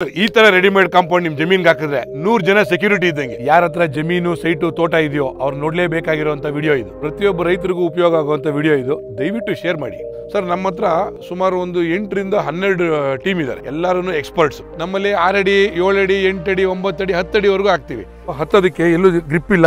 ಈ ತರ readymade compound ನಿಮ್ ಜಮೀನ್ಗೆ ಹಾಕಿದ್ರೆ 100 ಜನ ಸೆಕ್ಯೂರಿಟಿ ಇದ್ದಂಗೆ. ಯಾರ ಹತ್ರ ಜಮೀನು ಸೈಟು ತೋಟ ಇದೆಯೋ ಅವ್ರು ನೋಡ್ಲೇಬೇಕಾಗಿರುವಂತ ವಿಡಿಯೋ ಇದು. ಪ್ರತಿಯೊಬ್ಬ ರೈತರಿಗೂ ಉಪಯೋಗ ಆಗುವಂತ ವಿಡಿಯೋ ಇದು. ದಯವಿಟ್ಟು ಶೇರ್ ಮಾಡಿ ಸರ್. ನಮ್ಮ ಹತ್ರ ಸುಮಾರು ಒಂದು 8 ರಿಂದ 12 ಟೀಮ್ ಇದ್ದಾರೆ. ಎಲ್ಲರೂ ಎಕ್ಸ್ಪರ್ಟ್ಸ್. ನಮ್ಮಲ್ಲಿ 6 ಅಡಿ 7 ಅಡಿ 8 ಅಡಿ 9 ಅಡಿ 10 ಅಡಿವರೆಗೂ ಹಾಕ್ತಿವಿ. ಹತ್ತೋದಕ್ಕೆ ಎಲ್ಲೂ ಗ್ರಿಪ್ ಇಲ್ಲ,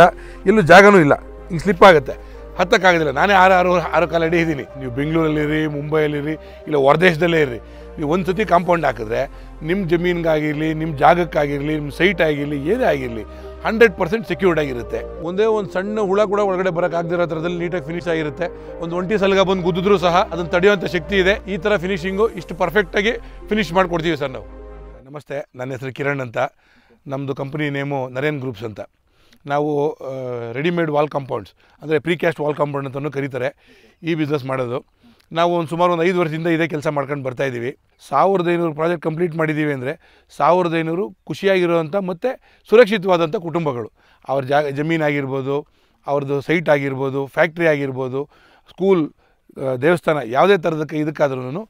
ಎಲ್ಲೂ ಜಾಗನೂ ಇಲ್ಲ, ಹಿಂಗೆ ಸ್ಲಿಪ್ ಆಗುತ್ತೆ, ಹತ್ತಕ್ಕಾಗೋದಿಲ್ಲ. ನಾನೇ 6 ಕಾಲ ಅಡಿ ಇದ್ದೀನಿ. ನೀವು ಬೆಂಗಳೂರಲ್ಲಿರಿ, ಮುಂಬೈಯಲ್ಲಿರಿ, ಇಲ್ಲ ಹೊರದೇಶದಲ್ಲೇ ಇರ್ರಿ, ನೀವು ಒಂದು ಸತಿ ಕಾಂಪೌಂಡ್ ಹಾಕಿದ್ರೆ ನಿಮ್ಮ ಜಮೀನಿಗಾಗಿರಲಿ, ನಿಮ್ಮ ಜಾಗಕ್ಕಾಗಿರಲಿ, ನಿಮ್ಮ ಸೈಟ್ ಆಗಿರಲಿ, ಏನೇ ಆಗಿರಲಿ 100% ಸೆಕ್ಯೂರ್ಡ್ ಆಗಿರುತ್ತೆ. ಒಂದೇ ಒಂದು ಸಣ್ಣ ಹುಳ ಕೂಡ ಒಳಗಡೆ ಬರೋಕ್ಕಾಗದಿರೋ ಥರದಲ್ಲಿ ನೀಟಾಗಿ ಫಿನಿಶ್ ಆಗಿರುತ್ತೆ. ಒಂದು ಒಂಟಿ ಸಲಗ ಬಂದು ಗುದ್ದಿದ್ರೂ ಸಹ ಅದನ್ನು ತಡೆಯುವಂಥ ಶಕ್ತಿ ಇದೆ. ಈ ಥರ ಫಿನಿಶಿಂಗು ಇಷ್ಟು ಪರ್ಫೆಕ್ಟಾಗಿ ಫಿನಿಶ್ ಮಾಡಿಕೊಡ್ತೀವಿ ಸರ್ ನಾವು. ನಮಸ್ತೆ, ನನ್ನ ಹೆಸರು ಕಿರಣ್ ಅಂತ. ನಮ್ಮದು ಕಂಪ್ನಿ ನೇಮು ನರೇನ್ ಗ್ರೂಪ್ಸ್ ಅಂತ. ನಾವು ರೆಡಿಮೇಡ್ ವಾಲ್ ಕಾಂಪೌಂಡ್ಸ್ ಅಂದರೆ ಪ್ರೀಕ್ಯಾಸ್ಟ್ ವಾಲ್ ಕಾಂಪೌಂಡ್ ಅಂತಲೂ ಕರೀತಾರೆ, ಈ ಬಿಸ್ನೆಸ್ ಮಾಡೋದು. ನಾವು ಸುಮಾರು ಒಂದು 5 ವರ್ಷದಿಂದ ಇದೇ ಕೆಲಸ ಮಾಡ್ಕೊಂಡು ಬರ್ತಾಯಿದ್ದೀವಿ. 1500 ಪ್ರಾಜೆಕ್ಟ್ ಕಂಪ್ಲೀಟ್ ಮಾಡಿದ್ದೀವಿ ಅಂದರೆ 1500 ಖುಷಿಯಾಗಿರುವಂಥ ಮತ್ತು ಸುರಕ್ಷಿತವಾದಂಥ ಕುಟುಂಬಗಳು. ಅವ್ರ ಜಮೀನಾಗಿರ್ಬೋದು, ಅವ್ರದ್ದು ಸೈಟ್ ಆಗಿರ್ಬೋದು, ಫ್ಯಾಕ್ಟ್ರಿ ಆಗಿರ್ಬೋದು, ಸ್ಕೂಲ್, ದೇವಸ್ಥಾನ, ಯಾವುದೇ ಥರದಕ್ಕೆ ಇದಕ್ಕಾದ್ರೂ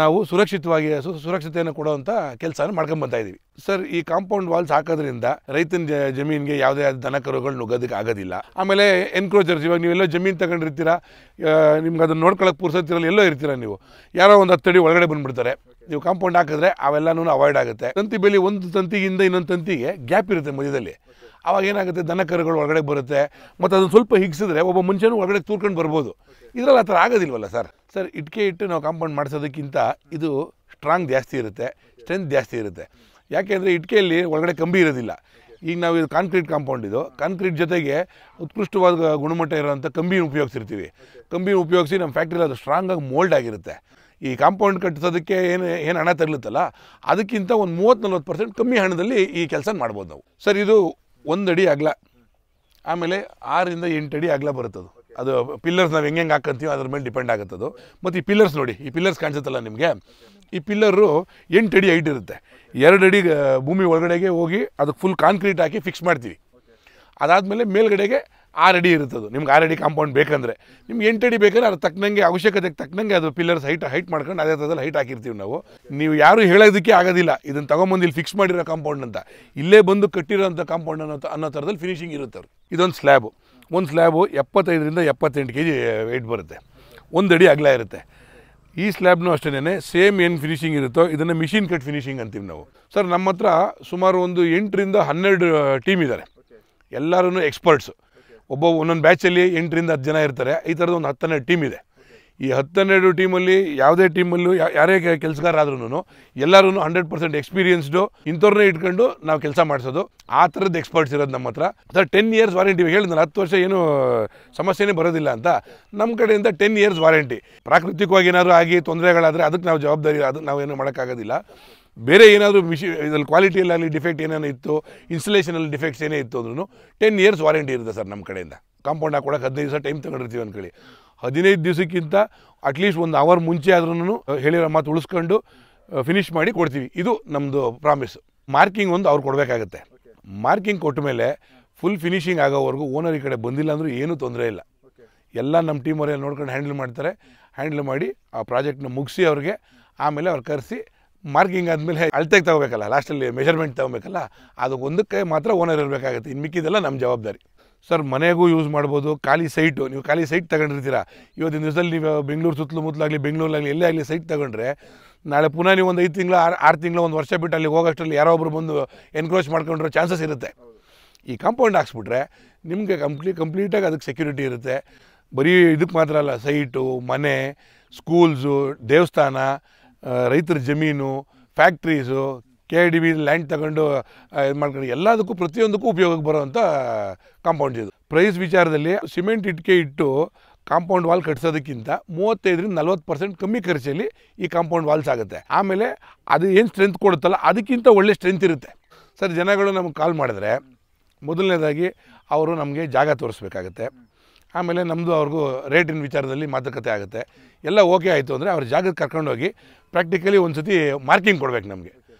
ನಾವು ಸುರಕ್ಷತೆಯನ್ನು ಕೊಡುವಂಥ ಕೆಲಸನ ಮಾಡ್ಕೊಂಡು ಬರ್ತಾಯಿದ್ದೀವಿ ಸರ್. ಈ ಕಾಂಪೌಂಡ್ ವಾಲ್ಸ್ ಹಾಕೋದ್ರಿಂದ ರೈತನ ಜಮೀನಿಗೆ ಯಾವುದೇ ದನ ಕರುಗಳು ನುಗ್ಗೋದಕ್ಕೆ ಆಗೋದಿಲ್ಲ. ಆಮೇಲೆ ಎನ್ಕ್ರೋಚರ್ಸ್, ಇವಾಗ ನೀವೆಲ್ಲೋ ಜಮೀನು ತಗೊಂಡಿರ್ತೀರ, ನಿಮ್ಗೆ ಅದನ್ನು ನೋಡ್ಕೊಳ್ಳೋಕೆ ಪುರ್ಸತ್ತಿರಲ್ಲ, ಎಲ್ಲೋ ಇರ್ತೀರ ನೀವು, ಯಾರೋ ಒಂದು 10 ಅಡಿ ಒಳಗಡೆ ಬಂದುಬಿಡ್ತಾರೆ. ನೀವು ಕಾಂಪೌಂಡ್ ಹಾಕಿದ್ರೆ ಅವೆಲ್ಲನೂ ಅವಾಯ್ಡ್ ಆಗುತ್ತೆ. ತಂತಿ ಬೇಲಿ ಒಂದು ತಂತಿಗಿಂದ ಇನ್ನೊಂದು ತಂತಿಗೆ ಗ್ಯಾಪ್ ಇರುತ್ತೆ ಮಧ್ಯದಲ್ಲಿ. ಅವಾಗ ಏನಾಗುತ್ತೆ, ದನ ಕರುಗಳು ಒಳಗಡೆ ಬರುತ್ತೆ, ಮತ್ತು ಅದನ್ನು ಸ್ವಲ್ಪ ಹಿಗ್ಸಿದ್ರೆ ಒಬ್ಬ ಮನುಷ್ಯನೂ ಒಳಗಡೆ ತೂರ್ಕೊಂಡು ಬರ್ಬೋದು. ಇದರಲ್ಲಿ ಆ ಥರ ಆಗೋದಿಲ್ವಲ್ಲ ಸರ್. ಇಟ್ಟಿಗೆ ಇಟ್ಟು ನಾವು ಕಾಂಪೌಂಡ್ ಮಾಡಿಸೋದಕ್ಕಿಂತ ಇದು ಸ್ಟ್ರಾಂಗ್ ಜಾಸ್ತಿ ಇರುತ್ತೆ, ಸ್ಟ್ರೆಂತ್ ಜಾಸ್ತಿ ಇರುತ್ತೆ. ಯಾಕೆಂದರೆ ಇಟ್ಟಿಗೆಯಲ್ಲಿ ಒಳಗಡೆ ಕಂಬಿ ಇರೋದಿಲ್ಲ. ಈಗ ನಾವು ಇದು ಕಾಂಕ್ರೀಟ್ ಕಾಂಪೌಂಡ್, ಇದು ಕಾಂಕ್ರೀಟ್ ಜೊತೆಗೆ ಉತ್ಕೃಷ್ಟವಾದ ಗುಣಮಟ್ಟ ಇರೋವಂಥ ಕಂಬಿನ ಉಪಯೋಗಿಸಿರ್ತೀವಿ. ಕಂಬಿನ ಉಪಯೋಗಿಸಿ ನಮ್ಮ ಫ್ಯಾಕ್ಟ್ರಿಲಿ ಅದು ಸ್ಟ್ರಾಂಗಾಗಿ ಮೋಲ್ಡ್ ಆಗಿರುತ್ತೆ. ಈ ಕಾಂಪೌಂಡ್ ಕಟ್ಟಿಸೋದಕ್ಕೆ ಏನು ಹಣ ತಗಲುತ್ತಲ್ಲ, ಅದಕ್ಕಿಂತ ಒಂದು 30-40% ಕಮ್ಮಿ ಹಣದಲ್ಲಿ ಈ ಕೆಲಸ ಮಾಡ್ಬೋದು ನಾವು ಸರ್. ಇದು 1 ಅಡಿ ಅಗಲ, ಆಮೇಲೆ 6 ರಿಂದ 8 ಅಡಿ ಅಗಲ ಬರುತ್ತದು. ಅದು ಪಿಲ್ಲರ್ಸ್ ನಾವು ಹೆಂಗೆ ಹಾಕಂತೀವಿ ಅದ್ರ ಮೇಲೆ ಡಿಪೆಂಡ್ ಆಗುತ್ತದು. ಮತ್ತು ಈ ಪಿಲ್ಲರ್ಸ್ ನೋಡಿ, ಈ ಪಿಲ್ಲರ್ಸ್ ಕಾಣಿಸುತ್ತಲ್ಲ ನಿಮಗೆ, ಈ ಪಿಲ್ಲರು 8 ಅಡಿ ಹೈಟ್ ಇರುತ್ತೆ. 2 ಅಡಿ ಭೂಮಿ ಒಳಗಡೆಗೆ ಹೋಗಿ ಅದಕ್ಕೆ ಫುಲ್ ಕಾಂಕ್ರೀಟ್ ಹಾಕಿ ಫಿಕ್ಸ್ ಮಾಡ್ತೀವಿ. ಅದಾದಮೇಲೆ ಮೇಲ್ಗಡೆಗೆ 6 ಅಡಿ ಇರುತ್ತದು. ನಿಮ್ಗೆ 6 ಅಡಿ ಕಾಂಪೌಂಡ್ ಬೇಕಂದರೆ, ನಿಮ್ಗೆ 8 ಅಡಿ ಬೇಕಾದ್ರೆ ಅದು ತಕ್ಕನಂಗೆ, ಅವಶ್ಯಕತೆಗೆ ತಕ್ಕನಂಗೆ ಅದು ಪಿಲ್ಲರ್ಸ್ ಹೈಟ್ ಮಾಡ್ಕೊಂಡು ಅದೇ ಥರದಲ್ಲಿ ಹೈಟ್ ಹಾಕಿರ್ತೀವಿ ನಾವು. ನೀವು ಯಾರು ಹೇಳೋದಕ್ಕೆ ಆಗೋದಿಲ್ಲ ಇದನ್ನು ತೊಗೊಂಬಂದು ಇಲ್ಲಿ ಫಿಕ್ಸ್ ಮಾಡಿರೋ ಕಾಂಪೌಂಡ್ ಅಂತ. ಇಲ್ಲೇ ಬಂದು ಕಟ್ಟಿರೋಂಥ ಕಾಂಪೌಂಡ್ ಅನ್ನೋ ಥರದಲ್ಲಿ ಫಿನಿಶಿಂಗ್ ಇರುತ್ತೆ. ಇದೊಂದು ಸ್ಲ್ಯಾಬು. ಒಂದು ಸ್ಲ್ಯಾಬು 75 ರಿಂದ 78 kg ವೆಯ್ಟ್ ಬರುತ್ತೆ. 1 ಅಡಿ ಅಗಲ ಇರುತ್ತೆ. ಈ ಸ್ಲ್ಯಾಬ್ನೂ ಅಷ್ಟೇ ಸೇಮ್ ಏನು ಫಿನಿಶಿಂಗ್ ಇರುತ್ತೋ ಇದನ್ನು ಮಿಷಿನ್ ಕಟ್ ಫಿನಿಶಿಂಗ್ ಅಂತೀವಿ ನಾವು ಸರ್. ನಮ್ಮ ಹತ್ರ ಸುಮಾರು ಒಂದು 8 ರಿಂದ 12 ಟೀಮ್ ಇದ್ದಾರೆ. ಎಲ್ಲರೂ ಎಕ್ಸ್ಪರ್ಟ್ಸು. ಒಂದೊಂದು ಬ್ಯಾಚಲ್ಲಿ 8 ರಿಂದ 10 ಜನ ಇರ್ತಾರೆ. ಈ ಥರದ್ದು ಒಂದು 10-12 ಟೀಮ್ ಇದೆ. ಈ 10-12 ಟೀಮಲ್ಲಿ ಯಾವುದೇ ಟೀಮಲ್ಲೂ ಯಾರೇ ಕೆಲಸಗಾರ ಆದ್ರೂ ಎಲ್ಲರೂ 100% ಎಕ್ಸ್ಪೀರಿಯನ್ಸ್ಡು ಇಂಥವ್ರನ್ನೇ ಇಟ್ಕೊಂಡು ನಾವು ಕೆಲಸ ಮಾಡಿಸೋದು. ಆ ಥರದ್ದು ಎಕ್ಸ್ಪರ್ಟ್ಸ್ ಇರೋದು ನಮ್ಮ ಹತ್ರ ಸರ್. 10 years warranty. ಹೇಳಿದ್ನಲ್ಲ 10 ವರ್ಷ ಏನು ಸಮಸ್ಯೆನೇ ಬರೋದಿಲ್ಲ ಅಂತ. ನಮ್ಮ ಕಡೆಯಿಂದ 10 ಇಯರ್ಸ್ ವಾರಂಟಿ. ಪ್ರಾಕೃತಿಕವಾಗಿ ಏನಾದರೂ ಆಗಿ ತೊಂದರೆಗಳಾದರೆ ಅದಕ್ಕೆ ನಾವು ಜವಾಬ್ದಾರಿ, ಅದಕ್ಕೆ ನಾವೇನು ಮಾಡೋಕ್ಕಾಗೋದಿಲ್ಲ. ಬೇರೆ ಏನಾದರೂ ಇದರಲ್ಲಿ ಕ್ವಾಲಿಟಿಯಲ್ಲಿ ಡಿಫೆಕ್ಟ್ ಏನೇನೋ ಇತ್ತು, ಇನ್ಸ್ಟಲೇಷನಲ್ಲಿ ಡಿಫೆಕ್ಟ್ಸ್ ಏನೇ ಇತ್ತು ಅಂದ್ರೂ 10 ಇಯರ್ಸ್ ವಾರಂಟಿ ಇರುತ್ತೆ ಸರ್ ನಮ್ಮ ಕಡೆಯಿಂದ. ಕಾಂಪೌಂಡ್ ಹಾಕೊಳಕ್ಕೆ 15 ದಿವಸ ಟೈಮ್ ತಗೊಂಡಿರ್ತೀವಿ ಅಂದ್ಕೊಳ್ಳಿ. 15 ದಿವಸಕ್ಕಿಂತ ಅಟ್ಲೀಸ್ಟ್ 1 ಅವರ್ ಮುಂಚೆ ಆದ್ರೂ ಹೇಳಿರೋ ಮಾತು ಉಳಿಸ್ಕೊಂಡು ಫಿನಿಶ್ ಮಾಡಿ ಕೊಡ್ತೀವಿ. ಇದು ನಮ್ಮದು ಪ್ರಾಮಿಸ್. ಮಾರ್ಕಿಂಗ್ ಒಂದು ಅವ್ರು ಕೊಡಬೇಕಾಗತ್ತೆ. ಮಾರ್ಕಿಂಗ್ ಕೊಟ್ಟ ಮೇಲೆ ಫುಲ್ ಫಿನಿಶಿಂಗ್ ಆಗೋವರೆಗೂ ಓನರ್ ಈ ಕಡೆ ಬಂದಿಲ್ಲ ಅಂದರೂ ಏನೂ ತೊಂದರೆ ಇಲ್ಲ. ಎಲ್ಲ ನಮ್ಮ ಟೀಮ್ ಅವರೇ ನೋಡ್ಕೊಂಡು ಹ್ಯಾಂಡಲ್ ಮಾಡ್ತಾರೆ. ಹ್ಯಾಂಡಲ್ ಮಾಡಿ ಆ ಪ್ರಾಜೆಕ್ಟ್ನ ಮುಗಿಸಿ ಅವ್ರಿಗೆ ಆಮೇಲೆ ಅವ್ರು ಕರೆಸಿ ಮಾರ್ಕಿಂಗ್ ಆದಮೇಲೆ ಅಳತೆಗೆ ತಗೋಬೇಕಲ್ಲ, ಲಾಸ್ಟಲ್ಲಿ ಮೆಷರ್ಮೆಂಟ್ ತಗೋಬೇಕಲ್ಲ, ಅದು ಒಂದಕ್ಕೆ ಮಾತ್ರ ಓನರ್ ಇರಬೇಕಾಗುತ್ತೆ. ಇನ್ನು ಮಿಕ್ಕಿದೆಲ್ಲ ನಮ್ಮ ಜವಾಬ್ದಾರಿ ಸರ್. ಮನೆಗೂ ಯೂಸ್ ಮಾಡ್ಬೋದು. ಖಾಲಿ ಸೈಟು, ನೀವು ಖಾಲಿ ಸೈಟ್ ತಗೊಂಡಿರ್ತೀರ, ಇವತ್ತಿನ ದಿವಸದಲ್ಲಿ ನೀವು ಬೆಂಗಳೂರು ಸುತ್ತಮುತ್ತಲಾಗಲಿ, ಬೆಂಗಳೂರಾಗಲಿ ಎಲ್ಲೇ ಆಗಲಿ ಸೈಟ್ ತಗೊಂಡ್ರೆ, ನಾಳೆ ಪುನಃ ನೀವು ಒಂದು 5 ತಿಂಗಳು 6 ತಿಂಗಳು 1 ವರ್ಷ ಬಿಟ್ಟು ಅಲ್ಲಿ ಹೋಗೋಷ್ಟರಲ್ಲಿ ಯಾರೋ ಒಬ್ಬರು ಬಂದು ಎನ್ಕ್ರೋಚ್ ಮಾಡ್ಕೊಂಡಿರೋ ಚಾನ್ಸಸ್ ಇರುತ್ತೆ. ಈ ಕಾಂಪೌಂಡ್ ಹಾಕ್ಸ್ಬಿಟ್ರೆ ನಿಮಗೆ ಕಂಪ್ಲೀಟಾಗಿ ಅದಕ್ಕೆ ಸೆಕ್ಯೂರಿಟಿ ಇರುತ್ತೆ. ಬರೀ ಇದಕ್ಕೆ ಮಾತ್ರ ಅಲ್ಲ, ಸೈಟು, ಮನೆ, ಸ್ಕೂಲ್ಸು, ದೇವಸ್ಥಾನ, ರೈತರ ಜಮೀನು, ಫ್ಯಾಕ್ಟ್ರೀಸು, KIDB ಲ್ಯಾಂಡ್ ತಗೊಂಡು ಇದು ಮಾಡ್ಕೊಂಡು ಎಲ್ಲದಕ್ಕೂ ಪ್ರತಿಯೊಂದಕ್ಕೂ ಉಪಯೋಗಕ್ಕೆ ಬರೋವಂಥ ಕಾಂಪೌಂಡ್ಸ್ ಇದು. ಪ್ರೈಸ್ ವಿಚಾರದಲ್ಲಿ ಸಿಮೆಂಟ್ ಇಟ್ಟಿಗೆ ಇಟ್ಟು ಕಾಂಪೌಂಡ್ ವಾಲ್ ಕಟ್ಸೋದಕ್ಕಿಂತ 35 ರಿಂದ 40% ಕಮ್ಮಿ ಖರ್ಚಲ್ಲಿ ಈ ಕಾಂಪೌಂಡ್ ವಾಲ್ಸ್ ಆಗುತ್ತೆ. ಆಮೇಲೆ ಅದು ಏನು ಸ್ಟ್ರೆಂತ್ ಕೊಡುತ್ತಲ್ಲ ಅದಕ್ಕಿಂತ ಒಳ್ಳೆ ಸ್ಟ್ರೆಂತ್ ಇರುತ್ತೆ ಸರ್. ಜನಗಳು ನಮಗೆ ಕಾಲ್ ಮಾಡಿದ್ರೆ ಮೊದಲನೇದಾಗಿ ಅವರು ನಮಗೆ ಜಾಗ ತೋರಿಸ್ಬೇಕಾಗತ್ತೆ. ಆಮೇಲೆ ನಮ್ಮದು ಅವ್ರಿಗೂ ರೇಟಿನ ವಿಚಾರದಲ್ಲಿ ಮಾತುಕತೆ ಆಗುತ್ತೆ. ಎಲ್ಲ ಓಕೆ ಆಯಿತು ಅಂದರೆ ಅವ್ರ ಜಾಗಕ್ಕೆ ಕರ್ಕೊಂಡೋಗಿ ಪ್ರಾಕ್ಟಿಕಲಿ ಒಂದು ಸತಿ ಮಾರ್ಕಿಂಗ್ ಕೊಡ್ಬೇಕು ನಮಗೆ.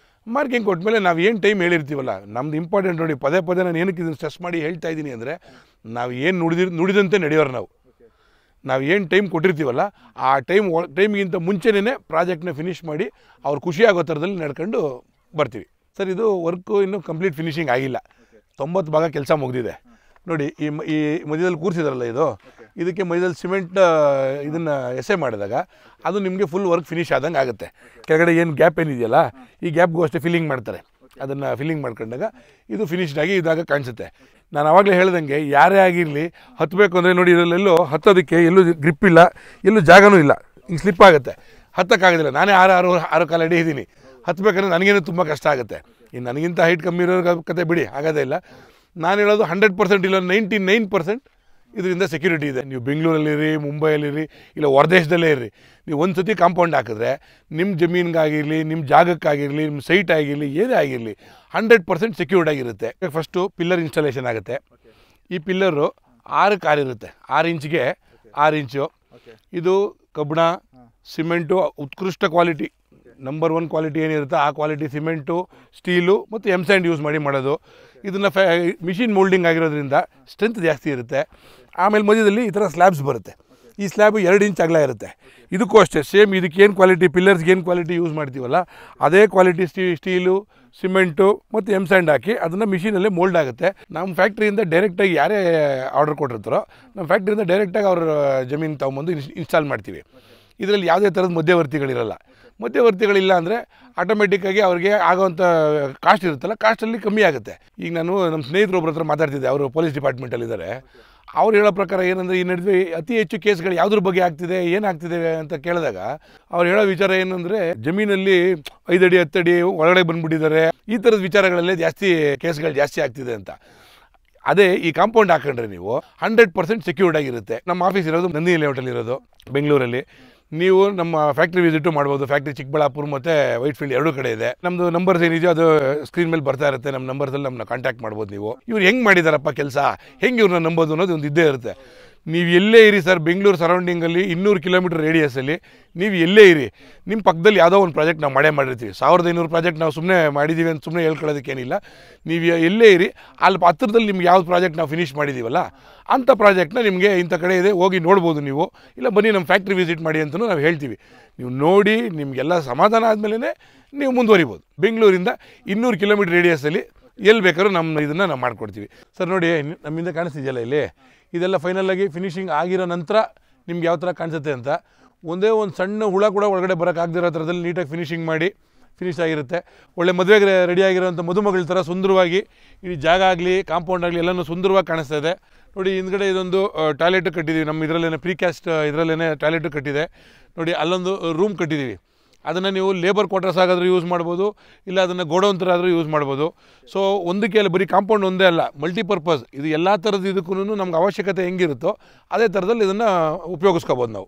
ಮಾರ್ಕಿಂಗ್ ಕೊಟ್ಟಮೇಲೆ ನಾವು ಏನು ಟೈಮ್ ಹೇಳಿರ್ತೀವಲ್ಲ, ನಮ್ದು ಇಂಪಾರ್ಟೆಂಟ್ ನೋಡಿ. ಪದೇ ನಾನು ಏನಕ್ಕೆ ಇದನ್ನು ಸ್ಟ್ರೆಸ್ ಮಾಡಿ ಹೇಳ್ತಾ ಇದ್ದೀನಿ ಅಂದರೆ, ನಾವು ಏನು ನುಡಿದಂತೆ ನಡೆಯೋರು ನಾವು ಏನು ಟೈಮ್ ಕೊಟ್ಟಿರ್ತೀವಲ್ಲ ಆ ಟೈಮ್ಗಿಂತ ಮುಂಚೆನೇ ಪ್ರಾಜೆಕ್ಟ್ನ ಫಿನಿಷ್ ಮಾಡಿ ಅವ್ರು ಖುಷಿಯಾಗೋ ಥರದಲ್ಲಿ ನಡ್ಕೊಂಡು ಬರ್ತೀವಿ. ಸರ್ ಇದು ವರ್ಕು ಇನ್ನೂ ಕಂಪ್ಲೀಟ್ ಫಿನಿಶಿಂಗ್ ಆಗಿಲ್ಲ, 90 ಭಾಗ ಕೆಲಸ ಮುಗಿದಿದೆ. ನೋಡಿ ಈ ಮಧ್ಯದಲ್ಲಿ ಕೂರಿಸಿದ್ರಲ್ಲ ಇದಕ್ಕೆ ಮಧ್ಯದಲ್ಲಿ ಸಿಮೆಂಟ್ ಇದನ್ನು ಎಸೆ ಮಾಡಿದಾಗ ಅದು ನಿಮಗೆ ಫುಲ್ ವರ್ಕ್ ಫಿನಿಶ್ ಆದಂಗೆ ಆಗುತ್ತೆ. ಕೆಳಗಡೆ ಏನು ಗ್ಯಾಪ್ ಏನಿದೆಯಲ್ಲ ಈ ಗ್ಯಾಪ್ಗೂ ಅಷ್ಟೇ ಫಿಲ್ಲಿಂಗ್ ಮಾಡ್ತಾರೆ. ಅದನ್ನು ಫಿಲ್ಲಿಂಗ್ ಮಾಡ್ಕೊಂಡಾಗ ಇದು ಫಿನಿಶ್ಡ್ ಆಗಿ ಇದಾಗ ಕಾಣಿಸುತ್ತೆ. ನಾನು ಆವಾಗಲೇ ಹೇಳ್ದಂಗೆ ಯಾರೇ ಆಗಿರಲಿ ಹತ್ತಬೇಕು ಅಂದರೆ ನೋಡಿ ಇದರಲ್ಲೆಲ್ಲೂ ಹತ್ತೋದಕ್ಕೆ ಎಲ್ಲೂ ಗ್ರಿಪ್ ಇಲ್ಲ, ಎಲ್ಲೂ ಜಾಗನೂ ಇಲ್ಲ, ಹಿಂಗೆ ಸ್ಲಿಪ್ ಆಗುತ್ತೆ, ಹತ್ತಕ್ಕಾಗೋದಿಲ್ಲ. ನಾನೇ ಆರು ಕಾಲು ಅಡಿ ಇದ್ದೀನಿ, ಹತ್ತಬೇಕಂದ್ರೆ ನನಗೇನು ತುಂಬ ಕಷ್ಟ ಆಗುತ್ತೆ. ಇನ್ನು ನನಗಿಂತ ಹೈಟ್ ಕಮ್ಮಿ ಇರೋ ಕತೆ ಬಿಡಿ, ಆಗೋದೇ ಇಲ್ಲ. ನಾನು ಹೇಳೋದು 100% ಇಲ್ಲ 99% ಇದರಿಂದ ಸೆಕ್ಯೂರಿಟಿ ಇದೆ. ನೀವು ಬೆಂಗಳೂರಲ್ಲಿರಿ, ಮುಂಬೈಯಲ್ಲಿರಿ, ಇಲ್ಲ ಹೊರದೇಶದಲ್ಲೇ ಇರ್ರಿ, ನೀವು ಒಂದು ಸತಿ ಕಾಂಪೌಂಡ್ ಹಾಕಿದ್ರೆ ನಿಮ್ಮ ಜಮೀನಿಗಾಗಿರಲಿ, ನಿಮ್ಮ ಜಾಗಕ್ಕಾಗಿರಲಿ, ನಿಮ್ಮ ಸೈಟ್ ಆಗಿರಲಿ, ಏನೇ ಆಗಿರಲಿ 100% ಸೆಕ್ಯೂರ್ಡ್ ಆಗಿರುತ್ತೆ. ಫಸ್ಟು ಪಿಲ್ಲರ್ ಇನ್ಸ್ಟಾಲೇಷನ್ ಆಗುತ್ತೆ. ಈ ಪಿಲ್ಲರು 6 ಕಾರ್ ಇರುತ್ತೆ, 6 ಇಂಚಿಗೆ 6 ಇಂಚು. ಇದು ಕಬ್ಬಣ, ಸಿಮೆಂಟು ಉತ್ಕೃಷ್ಟ ಕ್ವಾಲಿಟಿ, ನಂಬರ್ 1 ಕ್ವಾಲಿಟಿ ಏನಿರುತ್ತೆ ಆ ಕ್ವಾಲಿಟಿ ಸಿಮೆಂಟು, ಸ್ಟೀಲು ಮತ್ತು ಎಮ್ಸ್ಯಾಂಡ್ ಯೂಸ್ ಮಾಡೋದು. ಇದನ್ನು ಮಿಷಿನ್ ಮೋಲ್ಡಿಂಗ್ ಆಗಿರೋದ್ರಿಂದ ಸ್ಟ್ರೆಂತ್ ಜಾಸ್ತಿ ಇರುತ್ತೆ. ಆಮೇಲೆ ಮಧ್ಯದಲ್ಲಿ ಈ ಥರ ಸ್ಲ್ಯಾಬ್ಸ್ ಬರುತ್ತೆ. ಈ ಸ್ಲ್ಯಾಬು 2 ಇಂಚ್ ಅಗಲ ಇರುತ್ತೆ. ಇದಕ್ಕೂ ಅಷ್ಟೇ ಸೇಮ್, ಇದಕ್ಕೇನು ಕ್ವಾಲಿಟಿ ಪಿಲ್ಲರ್ಸ್ಗೆ ಏನು ಕ್ವಾಲಿಟಿ ಯೂಸ್ ಮಾಡ್ತೀವಲ್ಲ ಅದೇ ಕ್ವಾಲಿಟಿ ಸ್ಟೀಲು, ಸಿಮೆಂಟು ಮತ್ತು ಎಮ್ಸ್ಯಾಂಡ್ ಹಾಕಿ ಅದನ್ನು ಮಿಷಿನಲ್ಲೇ ಮೋಲ್ಡ್ ಆಗುತ್ತೆ. ನಮ್ಮ ಫ್ಯಾಕ್ಟ್ರಿಯಿಂದ ಡೈರೆಕ್ಟಾಗಿ ಯಾರೇ ಆರ್ಡರ್ ಕೊಟ್ಟಿರ್ತಾರೋ ನಮ್ಮ ಫ್ಯಾಕ್ಟ್ರಿಯಿಂದ ಡೈರೆಕ್ಟಾಗಿ ಅವ್ರ ಜಮೀನು ತೊಗೊಂಬಂದು ಇನ್ಸ್ಟಾಲ್ ಮಾಡ್ತೀವಿ. ಇದರಲ್ಲಿ ಯಾವುದೇ ಥರದ ಮಧ್ಯವರ್ತಿಗಳಿರಲ್ಲ. ಮಧ್ಯವರ್ತಿಗಳಿಲ್ಲ ಅಂದರೆ ಆಟೋಮೆಟಿಕ್ಕಾಗಿ ಅವ್ರಿಗೆ ಆಗೋವಂಥ ಕಾಸ್ಟ್ ಇರುತ್ತಲ್ಲ, ಕಾಸ್ಟಲ್ಲಿ ಕಮ್ಮಿ ಆಗುತ್ತೆ. ಈಗ ನಾನು ನಮ್ಮ ಸ್ನೇಹಿತರು ಒಬ್ಬರ ಹತ್ರ ಮಾತಾಡ್ತಿದ್ದೆ, ಅವರು ಪೊಲೀಸ್ ಡಿಪಾರ್ಟ್ಮೆಂಟಲ್ಲಿದ್ದಾರೆ. ಅವ್ರು ಹೇಳೋ ಪ್ರಕಾರ ಏನಂದರೆ ಈ ನಡುವೆ ಅತಿ ಹೆಚ್ಚು ಕೇಸ್ಗಳು ಯಾವುದ್ರ ಬಗ್ಗೆ ಆಗ್ತಿದೆ, ಏನಾಗ್ತಿದೆ ಅಂತ ಕೇಳಿದಾಗ ಅವ್ರು ಹೇಳೋ ವಿಚಾರ ಏನಂದರೆ ಜಮೀನಲ್ಲಿ 5 ಅಡಿ 10 ಅಡಿ ಒಳಗಡೆ ಬಂದುಬಿಟ್ಟಿದ್ದಾರೆ, ಈ ಥರದ ವಿಚಾರಗಳಲ್ಲೇ ಜಾಸ್ತಿ ಕೇಸ್ಗಳು ಜಾಸ್ತಿ ಆಗ್ತಿದೆ ಅಂತ. ಅದೇ ಈ ಕಾಂಪೌಂಡ್ ಹಾಕೊಂಡ್ರೆ ನೀವು 100% ಸೆಕ್ಯೂರ್ಡ್ ಆಗಿರುತ್ತೆ. ನಮ್ಮ ಆಫೀಸ್ ಇರೋದು ನಂದಿನಿ ಲೇಔಟಲ್ಲಿ ಇರೋದು ಬೆಂಗಳೂರಲ್ಲಿ. ನೀವು ನಮ್ಮ ಫ್ಯಾಕ್ಟ್ರಿ ವಿಸಿಟು ಮಾಡ್ಬೋದು. ಫ್ಯಾಕ್ಟ್ರಿ ಚಿಕ್ಕಬಳ್ಳಾಪುರ ಮತ್ತು ವೈಟ್ಫೀಲ್ಡ್ 2 ಕಡೆ ಇದೆ. ನಮ್ಮದು ನಂಬರ್ಸ್ ಏನಿದೆಯೋ ಅದು ಸ್ಕ್ರೀನ್ ಮೇಲೆ ಬರ್ತಾ ಇರುತ್ತೆ. ನಮ್ಮ ನಂಬರ್ಸಲ್ಲಿ ನಮ್ಮನ್ನ ಕಾಂಟ್ಯಾಕ್ಟ್ ಮಾಡ್ಬೋದು. ನೀವು ಇವ್ರು ಹೆಂಗೆ ಮಾಡಿದಾರಪ್ಪ ಕೆಲಸ, ಹೆಂಗೆ ಇವ್ರನ್ನ ನಂಬೋದು ಅನ್ನೋದು ಒಂದು ಇದ್ದೇ ಇರುತ್ತೆ. ನೀವು ಎಲ್ಲೇ ಇರಿ ಸರ್, ಬೆಂಗಳೂರು ಸರೌಂಡಿಂಗಲ್ಲಿ 200 ಕಿಲೋಮೀಟರ್ ರೇಡಿಯಸಲ್ಲಿ ನೀವು ಎಲ್ಲೇ ಇರಿ, ನಿಮ್ಮ ಪಕ್ಕದಲ್ಲಿ ಯಾವುದೋ ಒಂದು ಪ್ರಾಜೆಕ್ಟ್ ನಾವು ಮಾಡಿರ್ತೀವಿ. 1500 ಪ್ರಾಜೆಕ್ಟ್ ನಾವು ಸುಮ್ಮನೆ ಮಾಡಿದ್ದೀವಿ ಅಂತ ಸುಮ್ಮನೆ ಹೇಳ್ಕೊಳ್ಳೋದಕ್ಕೇನಿಲ್ಲ. ನೀವು ಎಲ್ಲೇ ಇರಿ, ಅಲ್ಲಿ ಹತ್ತಿರದಲ್ಲಿ ನಿಮ್ಗೆ ಯಾವ್ದು ಪ್ರಾಜೆಕ್ಟ್ ನಾವು ಫಿನಿಷ್ ಮಾಡಿದ್ದೀವಲ್ಲ ಅಂಥ ಪ್ರಾಜೆಕ್ಟ್ನ ನಿಮಗೆ ಇಂಥ ಕಡೆ ಇದೆ ಹೋಗಿ ನೋಡ್ಬೋದು. ನೀವು ಇಲ್ಲ ಬನ್ನಿ ನಮ್ಮ ಫ್ಯಾಕ್ಟ್ರಿ ವಿಸಿಟ್ ಮಾಡಿ ಅಂತಲೂ ನಾವು ಹೇಳ್ತೀವಿ. ನೀವು ನೋಡಿ ನಿಮಗೆಲ್ಲ ಸಮಾಧಾನ ಆದಮೇಲೆ ನೀವು ಮುಂದುವರಿಬೋದು. ಬೆಂಗಳೂರಿಂದ 200 ಕಿಲೋಮೀಟರ್ ರೇಡಿಯಸಲ್ಲಿ ಎಲ್ಲಿ ಬೇಕಾದ್ರೂ ಇದನ್ನು ನಾವು ಮಾಡಿಕೊಡ್ತೀವಿ. ಸರ್ ನೋಡಿ ನಮ್ಮಿಂದ ಕಾಣಿಸ್ತಿದೆಯಲ್ಲ ಇಲ್ಲಿ, ಇದೆಲ್ಲ ಫೈನಲಾಗಿ ಫಿನಿಷಿಂಗ್ ಆಗಿರೋ ನಂತರ ನಿಮ್ಗೆ ಯಾವ ಥರ ಕಾಣಿಸುತ್ತೆ ಅಂತ. ಒಂದೇ ಒಂದು ಸಣ್ಣ ಹುಳ ಕೂಡ ಒಳಗಡೆ ಬರೋಕ್ಕಾಗದಿರೋ ಥರದಲ್ಲಿ ನೀಟಾಗಿ ಫಿನಿಷಿಂಗ್ ಮಾಡಿ ಫಿನಿಶ್ ಆಗಿರುತ್ತೆ. ಒಳ್ಳೆ ಮದುವೆಗೆ ರೆಡಿಯಾಗಿರೋಂಥ ಮದುಮಗಳ ಥರ ಸುಂದರವಾಗಿ ಈ ಜಾಗ ಆಗಲಿ ಕಾಂಪೌಂಡ್ ಆಗಲಿ ಎಲ್ಲನೂ ಸುಂದರವಾಗಿ ಕಾಣಿಸ್ತಾ ಇದೆ. ನೋಡಿ ಹಿಂದ್ಗಡೆ ಇದೊಂದು ಟಾಯ್ಲೆಟು ಕಟ್ಟಿದ್ದೀವಿ. ನಮ್ಮ ಇದರಲ್ಲೇ ಪ್ರೀಕ್ಯಾಸ್ಟ್ ಇದರಲ್ಲೇ ಟಾಯ್ಲೆಟು ಕಟ್ಟಿದೆ. ನೋಡಿ ಅಲ್ಲೊಂದು ರೂಮ್ ಕಟ್ಟಿದ್ದೀವಿ. ಅದನ್ನು ನೀವು ಲೇಬರ್ ಕ್ವಾರ್ಟರ್ಸ್ ಆಗಾದರೂ ಯೂಸ್ ಮಾಡ್ಬೋದು, ಇಲ್ಲ ಅದನ್ನು ಗೋಡೌನ್ ಥರ ಆದರೂ ಯೂಸ್ ಮಾಡ್ಬೋದು. ಸೊ ಒಂದಕ್ಕೆ ಅಲ್ಲ, ಬರೀ ಕಾಂಪೌಂಡ್ ಒಂದೇ ಅಲ್ಲ, ಮಲ್ಟಿಪರ್ಪಸ್ ಇದು ಎಲ್ಲ ಥರದ್ದು. ಇದಕ್ಕೂ ನಮ್ಗೆ ಅವಶ್ಯಕತೆ ಹೆಂಗಿರುತ್ತೋ ಅದೇ ಥರದಲ್ಲಿ ಇದನ್ನು ಉಪಯೋಗಿಸ್ಕೋಬೋದು ನಾವು.